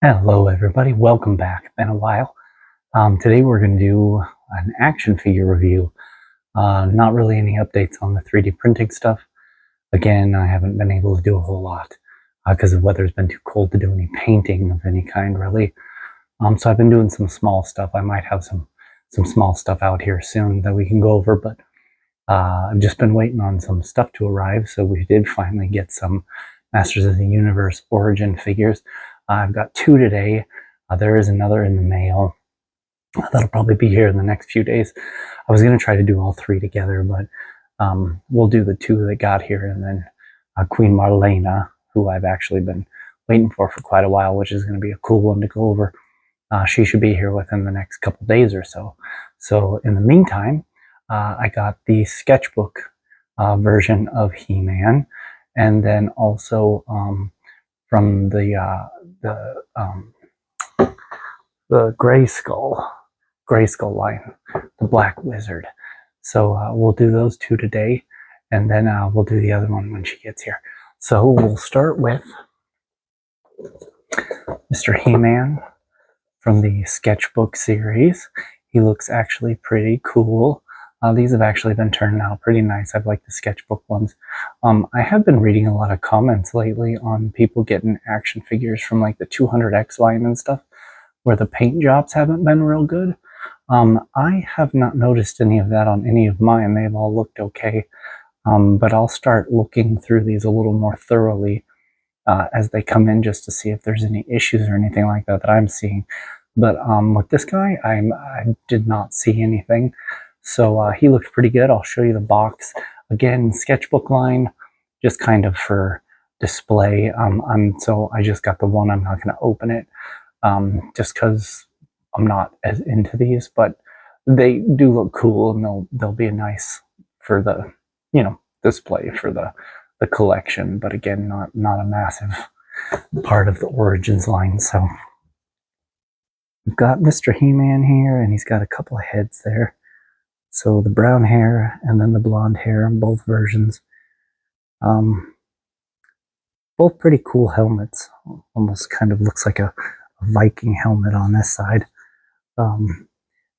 Hello everybody, welcome back. Been a while. Today we're going to do an action figure review. Not really any updates on the 3D printing stuff. Again, I haven't been able to do a whole lot because the weather's been too cold to do any painting of any kind really. So I've been doing some small stuff. I might have some small stuff out here soon that we can go over, but I've just been waiting on some stuff to arrive. So we did finally get some Masters of the Universe Origin figures. I've got two today. There is another in the mail. That'll probably be here in the next few days. I was going to try to do all three together, but we'll do the two that got here, and then Queen Marlena, who I've actually been waiting for quite a while, which is going to be a cool one to go over. She should be here within the next couple days or so. So in the meantime, I got the Sketchbook version of He-Man, and then also from the Grayskull line, the Black Wizard. So we'll do those two today, and then we'll do the other one when she gets here. So we'll start with Mr. He-Man from the Sketchbook series. He looks actually pretty cool. These have actually been turning out pretty nice. I've liked the Sketchbook ones. I have been reading a lot of comments lately on people getting action figures from like the 200X line and stuff, where the paint jobs haven't been real good. I have not noticed any of that on any of mine. They've all looked okay. But I'll start looking through these a little more thoroughly as they come in, just to see if there's any issues or anything like that that I'm seeing. But with this guy, I did not see anything. So he looks pretty good. I'll show you the box. Again, Sketchbook line, just kind of for display. So I just got the one. I'm not going to open it just because I'm not as into these, but they do look cool, and they'll be nice for the, display for the collection. But again, not a massive part of the Origins line. So we've got Mr. He-Man here, and he's got a couple of heads there. So the brown hair and then the blonde hair in both versions. Both pretty cool helmets. Almost kind of looks like a Viking helmet on this side. And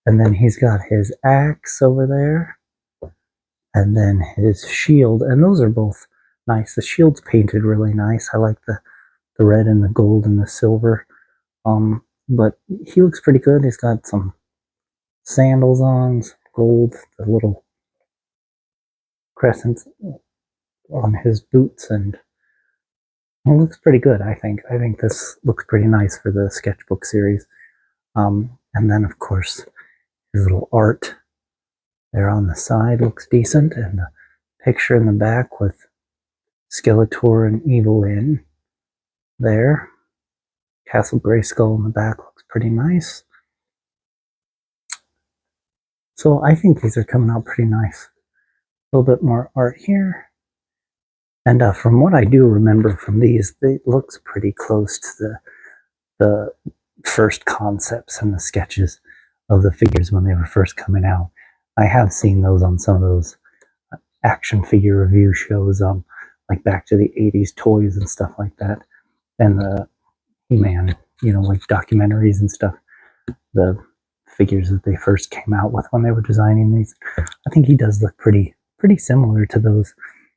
then he's got his axe over there. And then his shield. And those are both nice. The shield's painted really nice. I like the red and the gold and the silver. But he looks pretty good. He's got some sandals on, gold, the little crescents on his boots, and it looks pretty good. I think this looks pretty nice for the Sketchbook series. And then of course his little art there on the side looks decent, and the picture in the back with Skeletor and Evelyn there. Castle Grayskull in the back looks pretty nice. So I think these are coming out pretty nice. A little bit more art here. And from what I do remember from these, it looks pretty close to the first concepts and the sketches of the figures when they were first coming out. I have seen those on some of those action figure review shows, like back to the 80s toys and stuff like that. And the He-Man, like documentaries and stuff. The figures that they first came out with when they were designing these. I think he does look pretty similar to those.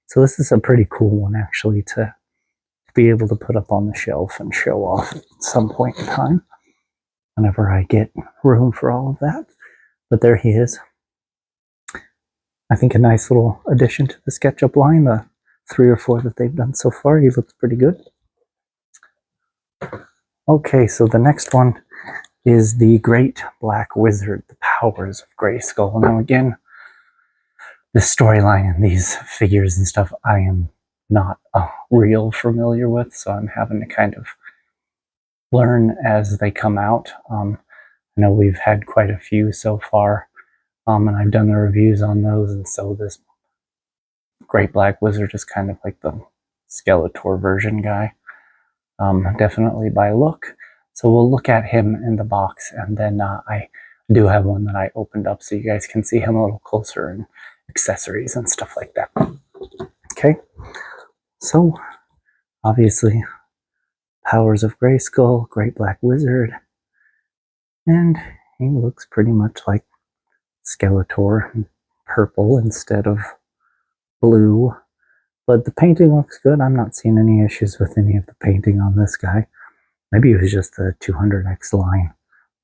So this is a pretty cool one actually to be able to put up on the shelf and show off at some point in time, whenever I get room for all of that. But there he is. I think a nice little addition to the SketchUp line, the 3 or 4 that they've done so far. He looks pretty good. Okay, so the next one is the Great Black Wizard, the Powers of Grayskull. Now again, the storyline in these figures and stuff I am not real familiar with, so I'm having to kind of learn as they come out. I know we've had quite a few so far, and I've done the reviews on those, and so this Great Black Wizard is kind of like the Skeletor version guy, definitely by look. So we'll look at him in the box, and then I do have one that I opened up so you guys can see him a little closer, and accessories and stuff like that. Okay, so obviously Powers of Grayskull, Great Black Wizard, and he looks pretty much like Skeletor, purple instead of blue. But the painting looks good. I'm not seeing any issues with any of the painting on this guy. Maybe it was just the 200X line.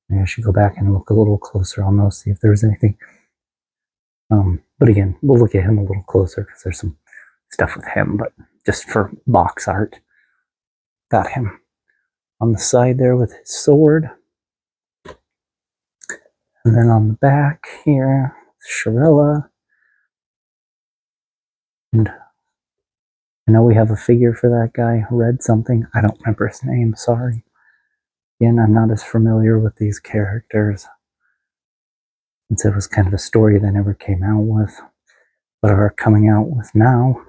Maybe I should go back and look a little closer on those, see if there's anything. But again, we'll look at him a little closer because there's some stuff with him, but just for box art. Got him on the side there with his sword. And then on the back here, Shirella. And I know we have a figure for that guy, Red something. I don't remember his name, sorry. Again, I'm not as familiar with these characters, since it was kind of a story they never came out with, but are coming out with now.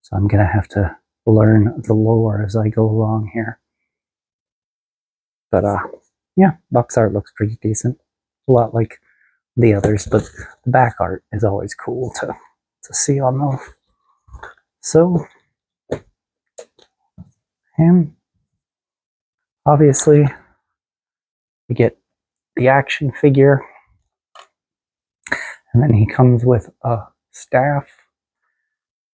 So I'm going to have to learn the lore as I go along here. But yeah, box art looks pretty decent. A lot like the others, but the back art is always cool to see on those. So, him. Obviously, we get the action figure, and then he comes with a staff,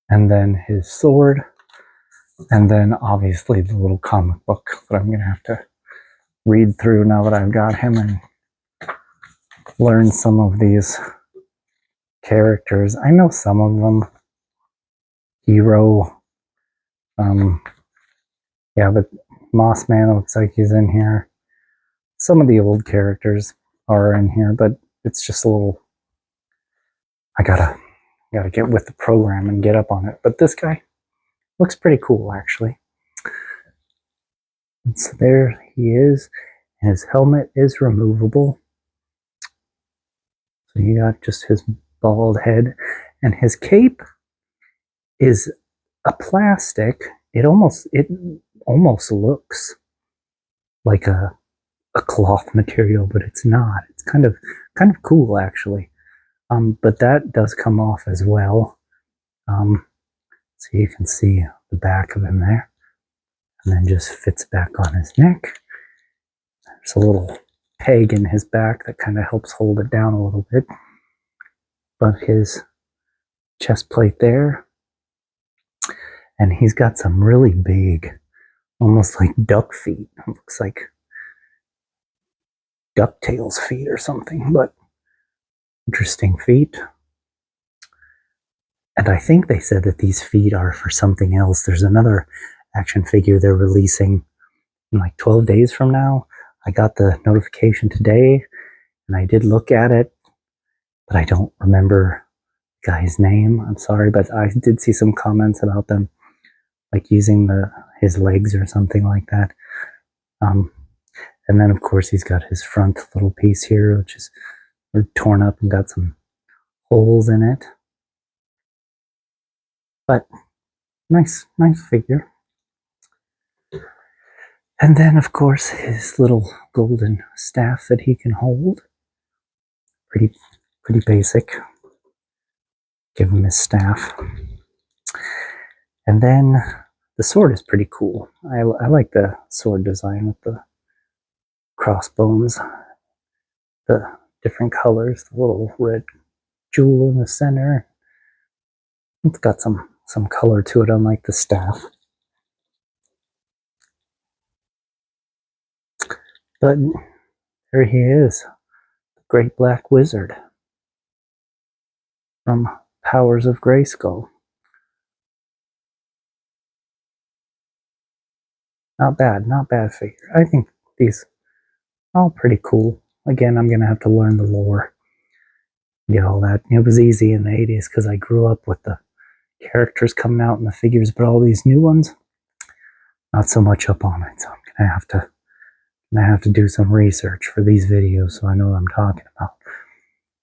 and then his sword, and then obviously the little comic book that I'm going to have to read through now that I've got him and learn some of these characters. I know some of them. Hero. Yeah, but Moss Man looks like he's in here. Some of the old characters are in here, but it's just a little... I gotta get with the program and get up on it. But this guy looks pretty cool, actually. And so there he is. His helmet is removable. So you got just his bald head. And his cape is a plastic. It almost looks like a cloth material, but it's not. It's kind of cool, actually. But that does come off as well. So you can see the back of him there, and then just fits back on his neck. There's a little peg in his back that kind of helps hold it down a little bit. But his chest plate there, and he's got some really big, almost like duck feet. It looks like DuckTales feet or something, but interesting feet. And I think they said that these feet are for something else. There's another action figure they're releasing in like 12 days from now. I got the notification today, and I did look at it, but I don't remember the guy's name. I'm sorry, but I did see some comments about them, like using his legs or something like that. And then, of course, he's got his front little piece here, which is torn up and got some holes in it. But nice figure. And then, of course, his little golden staff that he can hold. Pretty basic. Give him his staff. And then the sword is pretty cool. I like the sword design with the crossbones, the different colors, the little red jewel in the center. It's got some color to it, unlike the staff. But there he is, the Great Black Wizard from Powers of Grayskull. Not bad figure. I think these are all pretty cool. Again, I'm going to have to learn the lore. Get all that. It was easy in the 80s because I grew up with the characters coming out and the figures, but all these new ones, not so much up on it. So I'm going to have to do some research for these videos so I know what I'm talking about.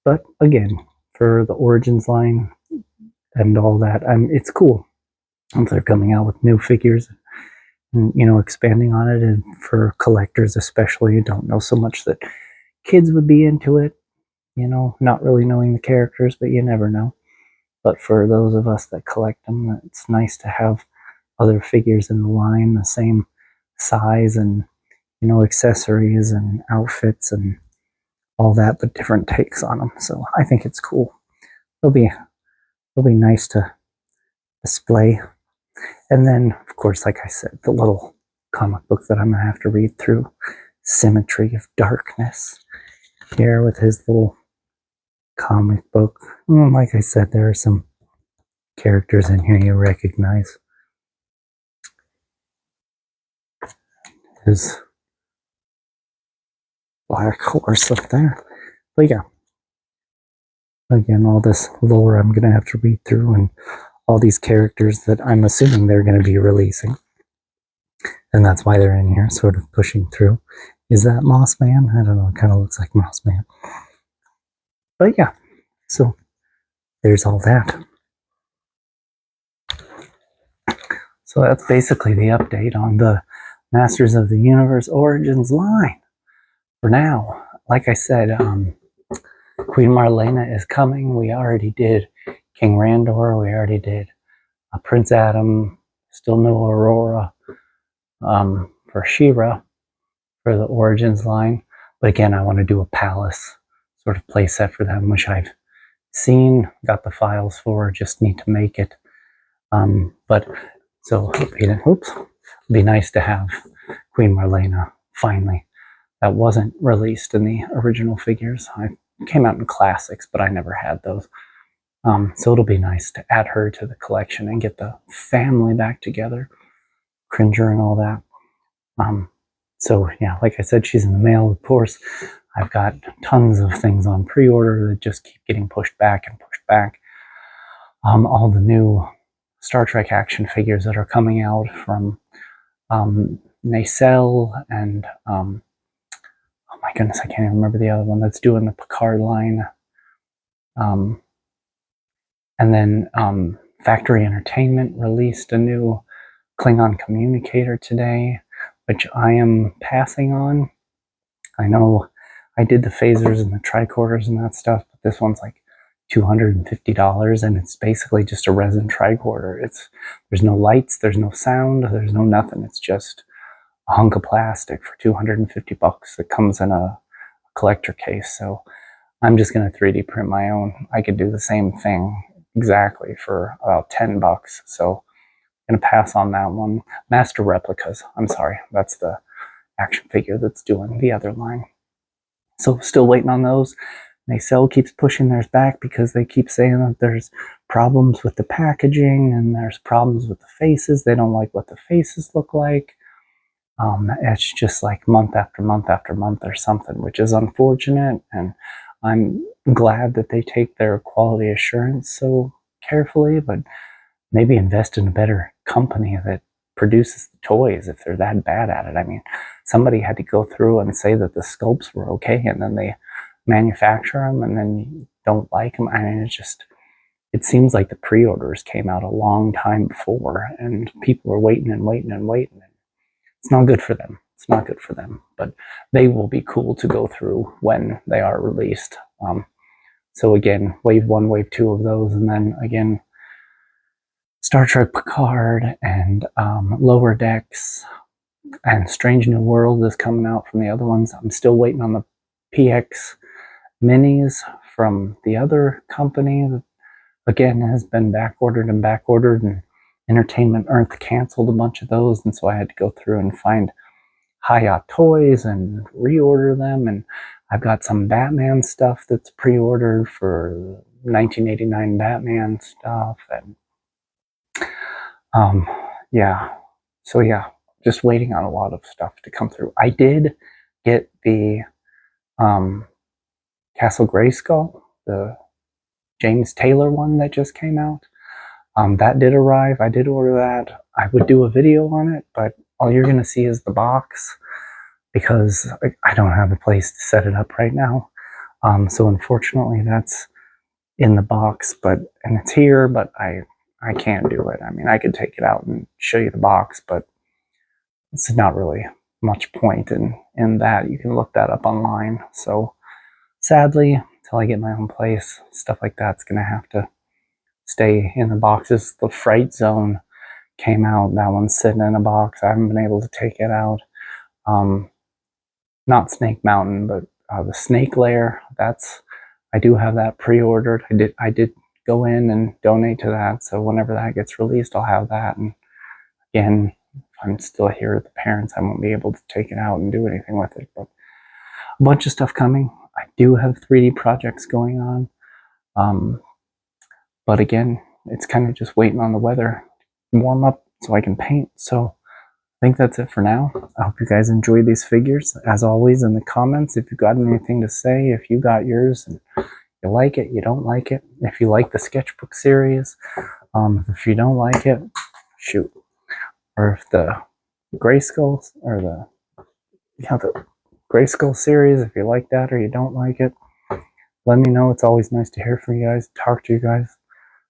But again, for the Origins line and all that, it's cool. They're coming out with new figures and, you know, expanding on it. And for collectors especially, you don't know so much that kids would be into it, you know, not really knowing the characters, but you never know. But for those of us that collect them, it's nice to have other figures in the line, the size and, you know, accessories and outfits and all that, but different takes on them. So I think it's cool. It'll be nice to display. And then, of course, like I said, the little comic book that I'm gonna have to read through, Symmetry of Darkness, here with his little comic book. Like I said, there are some characters in here you recognize. There's Black Horse up there. But yeah, again, all this lore I'm gonna have to read through, and all these characters that I'm assuming they're gonna be releasing. And that's why they're in here, sort of pushing through. Is that Moss Man? I don't know, it kind of looks like Moss Man. But yeah, so there's all that. So that's basically the update on the Masters of the Universe Origins line. For now, like I said, Queen Marlena is coming. We already did King Randor. We already did Prince Adam. Still no Aurora for She-Ra for the Origins line. But again, I want to do a Palace sort of playset for them, which I've seen, got the files for, just need to make it. But so it'd be nice to have Queen Marlena finally. That wasn't released in the original figures. I came out in classics, but I never had those. So it'll be nice to add her to the collection and get the family back together. Cringer and all that. So yeah, like I said, she's in the mail, of course. I've got tons of things on pre-order that just keep getting pushed back and pushed back. All the new Star Trek action figures that are coming out from Nacelle and oh my goodness, I can't even remember the other one that's doing the Picard line. And then Factory Entertainment released a new Klingon communicator today, which I am passing on. I know I did the phasers and the tricorders and that stuff, but this one's like $250, and it's basically just a resin tricorder. There's no lights, there's no sound, there's no nothing. It's just a hunk of plastic for $250 that comes in a collector case. So I'm just going to 3D print my own. I could do the same thing exactly for about $10. So I'm going to pass on that one. Master Replicas, I'm sorry, that's the action figure that's doing the other line. So still waiting on those. Nacelle keeps pushing theirs back because they keep saying that there's problems with the packaging and there's problems with the faces. They don't like what the faces look like. It's just like month after month after month or something, which is unfortunate. And I'm glad that they take their quality assurance so carefully, but maybe invest in a better company that produces the toys if they're that bad at it. I mean, somebody had to go through and say that the sculpts were okay, and then they manufacture them and then you don't like them. I mean, it seems like the pre-orders came out a long time before and people are waiting and waiting and waiting. It's not good for them. It's not good for them, but they will be cool to go through when they are released. So again, wave 1, wave 2 of those, and then again, Star Trek Picard and Lower Decks and Strange New World is coming out from the other ones. I'm still waiting on the PX minis from the other company that, again, has been back-ordered, and Entertainment Earth canceled a bunch of those, and so I had to go through and find Hayat Toys and reorder them, and I've got some Batman stuff that's pre-ordered for 1989 Batman stuff, and yeah, so yeah, just waiting on a lot of stuff to come through. I did get the Castle Grayskull, the James Taylor one that just came out. That did arrive. I did order that. I would do a video on it, but all you're going to see is the box because I don't have a place to set it up right now. So unfortunately, that's in the box, and it's here, but I can't do it. I mean, I could take it out and show you the box, but it's not really much point in that. You can look that up online. So sadly, until I get my own place, stuff like that's going to have to stay in the boxes. The Fright Zone came out. That one's sitting in a box. I haven't been able to take it out. Not Snake Mountain, but the Snake Lair. I do have that pre-ordered. I did go in and donate to that. So whenever that gets released, I'll have that. And again, if I'm still here with the parents, I won't be able to take it out and do anything with it. But a bunch of stuff coming. I do have 3D projects going on. But again, it's kind of just waiting on the weather to warm up so I can paint. So I think that's it for now. I hope you guys enjoyed these figures. As always, in the comments, if you got anything to say, if you got yours and you like it, you don't like it, if you like the Sketchbook series, if you don't like it, shoot. Or if the Grayskull or the Grayskull series, if you like that or you don't like it, let me know. It's always nice to hear from you guys, talk to you guys.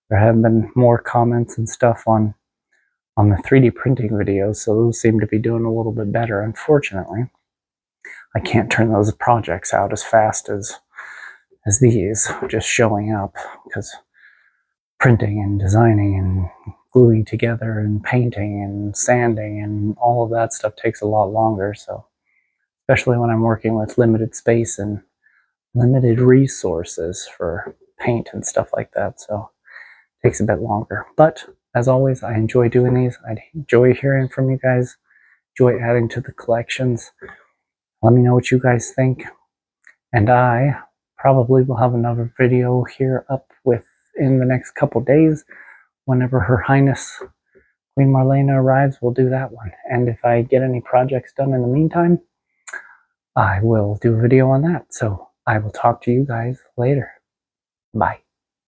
There have been more comments and stuff on the 3D printing videos, so those seem to be doing a little bit better. Unfortunately, I can't turn those projects out as fast as these, just showing up, because printing and designing and gluing together and painting and sanding and all of that stuff takes a lot longer. So especially when I'm working with limited space and limited resources for paint and stuff like that, so it takes a bit longer. But as always, I enjoy doing these. I enjoy hearing from you guys, enjoy adding to the collections. Let me know what you guys think, and I probably will have another video here up within the next couple days. Whenever Her Highness Queen Marlena arrives, we'll do that one. And if I get any projects done in the meantime, I will do a video on that. So I will talk to you guys later. Bye.